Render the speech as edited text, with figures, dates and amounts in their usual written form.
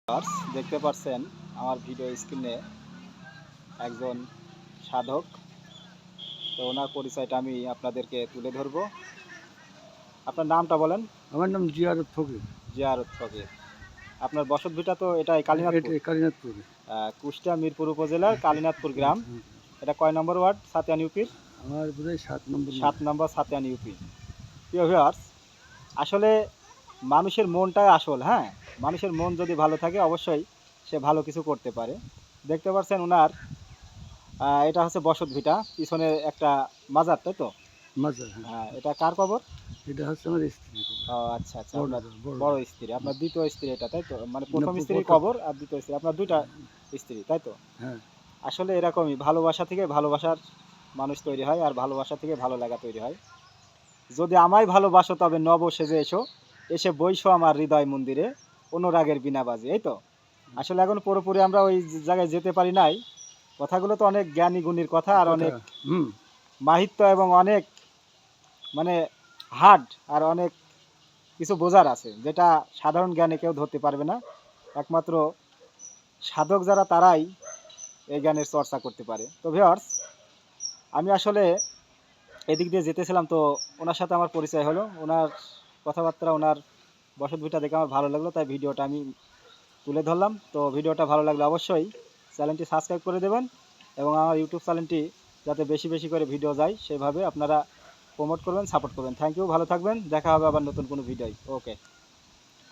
Viewers দেখতে পাচ্ছেন আমার ভিডিও স্ক্রিনে একজন সাধক। তো ওনার পরিচয়টা আমি আপনাদেরকে তুলে ধরবো। আপনার নামটা বলেন। আমার নাম জিয়ারত ফকির। জিয়ারত ফকির। আপনার বসতভিটা তো এটাই কালীনাথপুর, কালীনাথপুরে। কুষ্টিয়া মিরপুর উপজেলার কালীনাথপুর গ্রাম। এটা কয় নম্বর ওয়ার্ড সাতিয়ান ইউপির? আমার বোধহয় 7 নম্বর। 7 নম্বর সাতিয়ান ইউপি। প্রিয় ভিউয়ার্স, আসলে মানুষের মনটাই আসল। হ্যাঁ, মানুষের মন যদি ভালো থাকে অবশ্যই সে ভালো কিছু করতে পারে। দেখতে পাচ্ছেন ওনার এটা হচ্ছে বসত ভিটা, পিছনে একটা মাজার, তাই তো? মাজার, হ্যাঁ, এটা কার কবর? এটা হচ্ছে আমার স্ত্রী। ও আচ্ছা আচ্ছা, বড় আপনার বড় বড় স্ত্রী, আপনার দ্বিতীয় স্ত্রী এটা, তাই তো? মানে না, প্রথম স্ত্রীর প্রথম। কবর আর দ্বিতীয় স্ত্রী, আপনার দুইটা স্ত্রী, তাই তো? হ্যাঁ, আসলে এরকমই, ভালোবাসা থেকে ভালোবাসার মানুষ তৈরি হয়, আর ভালোবাসা থেকে ভালো লাগা তৈরি হয়। যদি আমায় ভালোবাসো তবে নব সেজে এসো, এসে বইসো আমার হৃদয় মন্দিরে, অনুরাগের বিনা বাজে, এই তো? আসলে এখন পুরোপুরি আমরা ওই জায়গায় যেতে পারি নাই। কথাগুলো তো অনেক জ্ঞানী গুণীর কথা, আর অনেক মাহিত্য এবং অনেক মানে হার্ড, আর অনেক কিছু বোঝার আছে, যেটা সাধারণ জ্ঞানে কেউ ধরতে পারবে না। একমাত্র সাধক যারা তারাই এই জ্ঞানের চর্চা করতে পারে। তো ভিউয়ার্স, আমি আসলে এদিক দিয়ে যেতেছিলাম, তো ওনার সাথে আমার পরিচয় হলো। ওনার কথাবার্তা, ওনার বসতভিটা দেখে আমার ভালো লাগলো, তাই ভিডিওটা আমি তুলে ধরলাম। তো ভিডিওটা ভালো লাগলে অবশ্যই চ্যানেলটি সাবস্ক্রাইব করে দেবেন, এবং আমার ইউটিউব চ্যানেলটি যাতে বেশি বেশি করে ভিডিও যায় সেভাবে আপনারা প্রমোট করবেন, সাপোর্ট করবেন। থ্যাংক ইউ, ভালো থাকবেন, দেখা হবে আবার নতুন কোনো ভিডিও। ওকে।